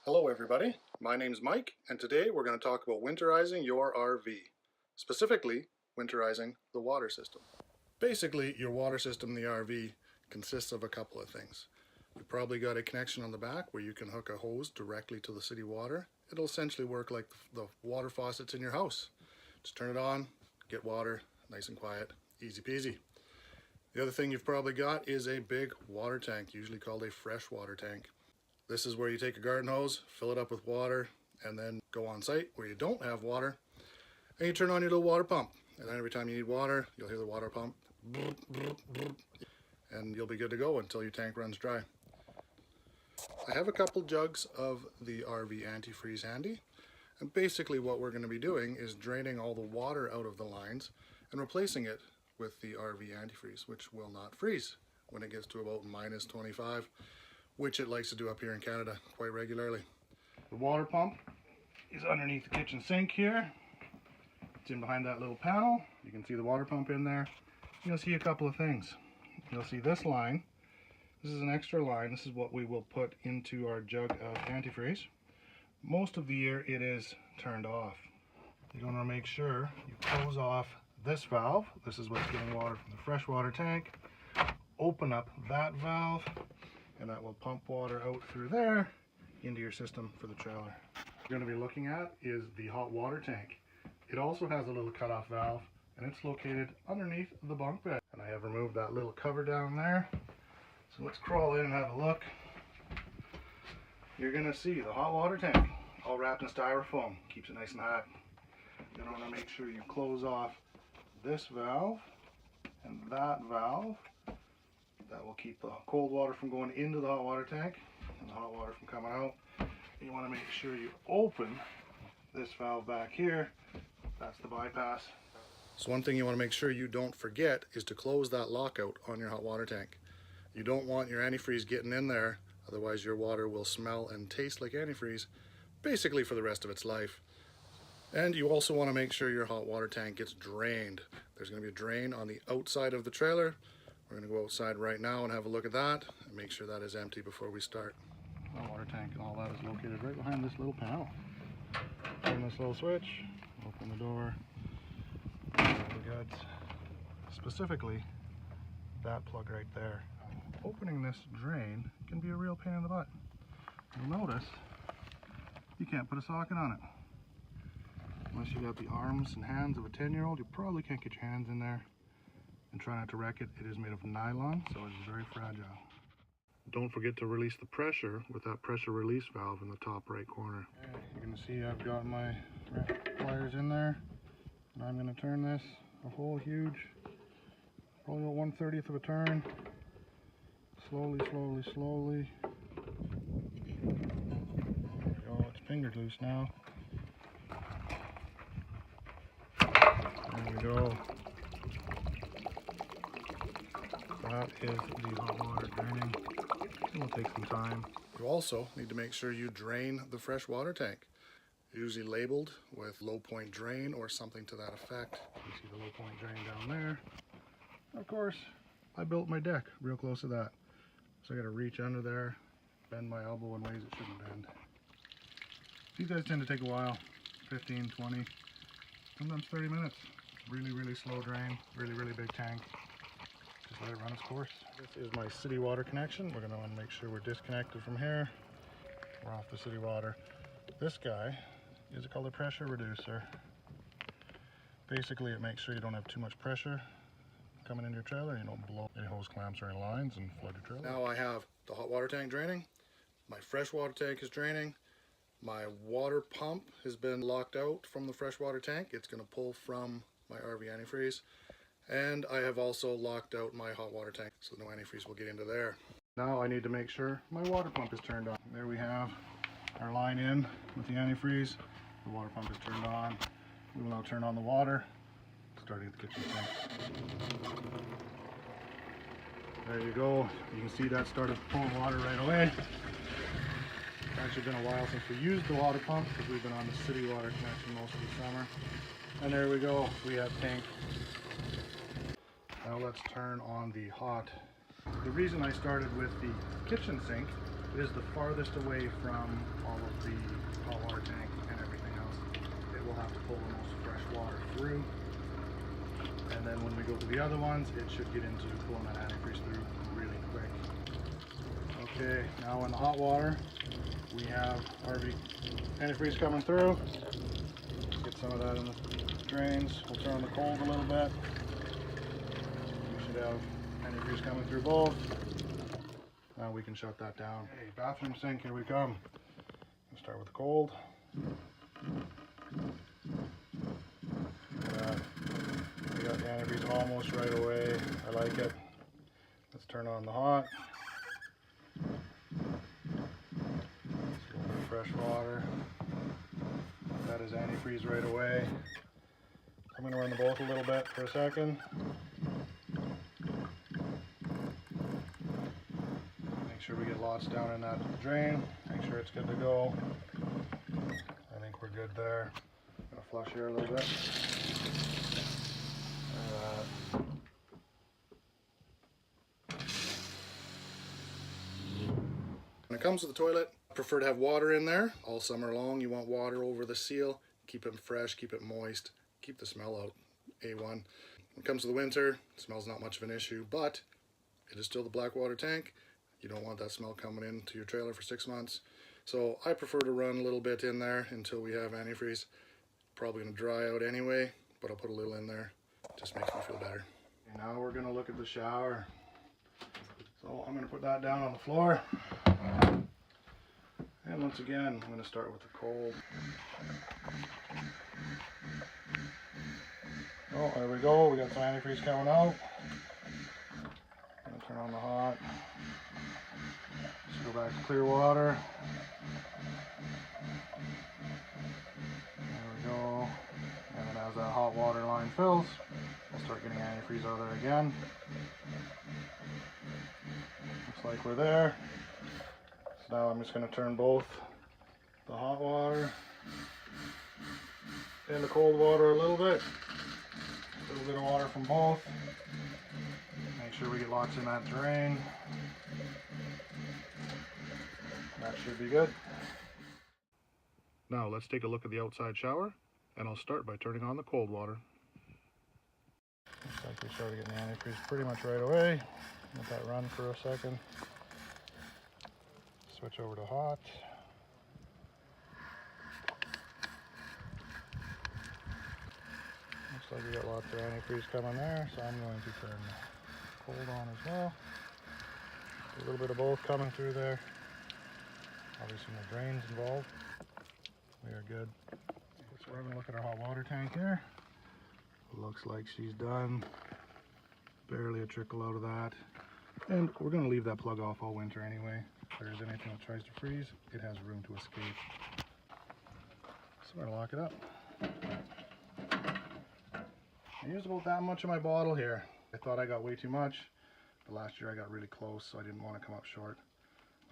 Hello everybody, my name's Mike, and today we're going to talk about winterizing your RV. Specifically, winterizing the water system. Basically, your water system in the RV consists of a couple of things. You've probably got a connection on the back where you can hook a hose directly to the city water. It'll essentially work like the water faucets in your house. Just turn it on, get water, nice and quiet, easy peasy. The other thing you've probably got is a big water tank, usually called a freshwater tank. This is where you take a garden hose, fill it up with water, and then go on site where you don't have water, and you turn on your little water pump. And then every time you need water, you'll hear the water pump, and you'll be good to go until your tank runs dry. I have a couple jugs of the RV antifreeze handy, and basically what we're going to be doing is draining all the water out of the lines and replacing it with the RV antifreeze, which will not freeze when it gets to about minus 25. Which it likes to do up here in Canada quite regularly. The water pump is underneath the kitchen sink here. It's in behind that little panel. You can see the water pump in there. You'll see a couple of things. You'll see this line. This is an extra line. This is what we will put into our jug of antifreeze. Most of the year it is turned off. You're going to make sure you close off this valve. This is what's getting water from the freshwater tank. Open up that valve, and that will pump water out through there into your system for the trailer. What you're going to be looking at is the hot water tank. It also has a little cutoff valve, and it's located underneath the bunk bed. And I have removed that little cover down there. So let's crawl in and have a look. You're going to see the hot water tank all wrapped in styrofoam. Keeps it nice and hot. You're going to want to make sure you close off this valve and that valve. That will keep the cold water from going into the hot water tank and the hot water from coming out. You want to make sure you open this valve back here. That's the bypass. So one thing you want to make sure you don't forget is to close that lockout on your hot water tank. You don't want your antifreeze getting in there, otherwise your water will smell and taste like antifreeze basically for the rest of its life. And you also want to make sure your hot water tank gets drained. There's going to be a drain on the outside of the trailer. We're going to go outside right now and have a look at that and make sure that is empty before we start. The water tank and all that is located right behind this little panel. Turn this little switch, open the door, all the goods. Specifically, that plug right there. Opening this drain can be a real pain in the butt. You'll notice you can't put a socket on it. Unless you got the arms and hands of a 10-year-old, you probably can't get your hands in there. And try not to wreck it. It is made of nylon, so it is very fragile. Don't forget to release the pressure with that pressure release valve in the top right corner. Okay, you're going to see I've got my pliers in there, and I'm going to turn this a whole huge, probably about 1/30th of a turn. Slowly, slowly, slowly. There we go, it's fingered loose now. There we go. That is the hot water draining. It will take some time. You also need to make sure you drain the fresh water tank. Usually labeled with low point drain or something to that effect. You see the low point drain down there. Of course, I built my deck real close to that. So I gotta reach under there, bend my elbow in ways it shouldn't bend. These guys tend to take a while, 15, 20, sometimes 30 minutes. Really, really slow drain, really, really big tank. Just let it run its course. This is my city water connection. We're going to want to make sure we're disconnected from here. We're off the city water. This guy is called a pressure reducer. Basically, it makes sure you don't have too much pressure coming into your trailer. You don't blow any hose clamps or any lines and flood your trailer. Now I have the hot water tank draining. My fresh water tank is draining. My water pump has been locked out from the fresh water tank. It's going to pull from my RV antifreeze. And I have also locked out my hot water tank, so no antifreeze will get into there. Now I need to make sure my water pump is turned on. There we have our line in with the antifreeze. The water pump is turned on. We will now turn on the water, starting at the kitchen sink. There you go. You can see that started pulling water right away. It's actually been a while since we used the water pump because we've been on the city water connection most of the summer. And there we go. We have tank. Now let's turn on the hot. The reason I started with the kitchen sink It is the farthest away from all of the hot water tank and everything else. It will have to pull the most fresh water through. And then when we go to the other ones, it should get into pulling that antifreeze through really quick. Okay, now in the hot water, we have RV antifreeze coming through. Get some of that in the drains. We'll turn on the cold a little bit. We should have antifreeze coming through both. Now we can shut that down. Hey, bathroom sink, here we come. We'll start with the cold. We got the antifreeze almost right away. I like it. Let's turn on the hot. Fresh water. That is antifreeze right away. I'm going to run the both a little bit for a second. Make sure we get lots down in that drain. Make sure it's good to go. I think we're good there. I'm going to flush here a little bit. When it comes to the toilet, I prefer to have water in there all summer long. You want water over the seal. Keep it fresh, keep it moist, keep the smell out. A1. When it comes to the winter, the smell's not much of an issue, but it is still the black water tank. You don't want that smell coming into your trailer for 6 months. So I prefer to run a little bit in there until we have antifreeze. Probably going to dry out anyway, but I'll put a little in there. Just makes me feel better. And now we're going to look at the shower. So I'm going to put that down on the floor. And once again, I'm going to start with the cold. Oh, there we go. We got some antifreeze coming out. I'm going to turn on the hot. Just go back to clear water. There we go. And then as that hot water line fills, we'll start getting antifreeze out of there again. Looks like we're there. So now I'm just going to turn both the hot water and the cold water a little bit. A little bit of water from both. Make sure we get lots in that drain. That should be good. Now let's take a look at the outside shower, and I'll start by turning on the cold water. Looks like we started getting the antifreeze pretty much right away. Let that run for a second. Switch over to hot. Looks like we got lots of antifreeze coming there, so I'm going to turn the cold on as well. A little bit of both coming through there. Obviously no drains involved. We are good. So we're going to look at our hot water tank here. Looks like she's done. Barely a trickle out of that. And we're going to leave that plug off all winter anyway. If there's anything that tries to freeze, it has room to escape. So we're going to lock it up. I used about that much of my bottle here. I thought I got way too much, but last year I got really close, so I didn't want to come up short.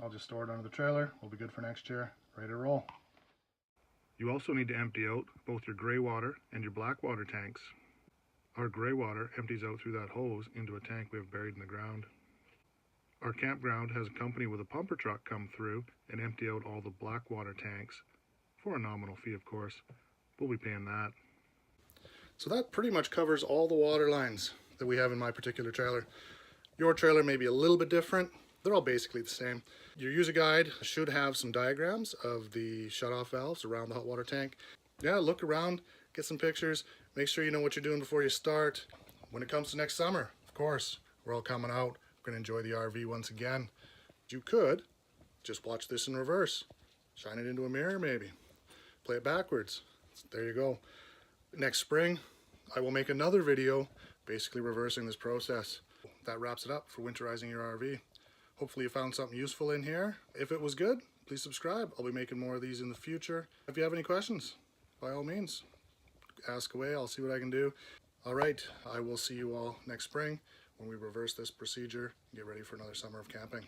I'll just store it under the trailer. We'll be good for next year. Ready to roll. You also need to empty out both your gray water and your black water tanks. Our gray water empties out through that hose into a tank we have buried in the ground. Our campground has a company with a pumper truck come through and empty out all the black water tanks, for a nominal fee of course. We'll be paying that. So that pretty much covers all the water lines that we have in my particular trailer. Your trailer may be a little bit different. They're all basically the same. Your user guide should have some diagrams of the shutoff valves around the hot water tank. Yeah, look around, get some pictures, make sure you know what you're doing before you start. When it comes to next summer, of course, we're all coming out. We're going to enjoy the RV once again. You could just watch this in reverse. Shine it into a mirror maybe. Play it backwards. There you go. Next spring, I will make another video basically reversing this process. That wraps it up for winterizing your RV. Hopefully you found something useful in here. If it was good, please subscribe. I'll be making more of these in the future. If you have any questions, by all means, ask away. I'll see what I can do. All right, I will see you all next spring when we reverse this procedure and get ready for another summer of camping.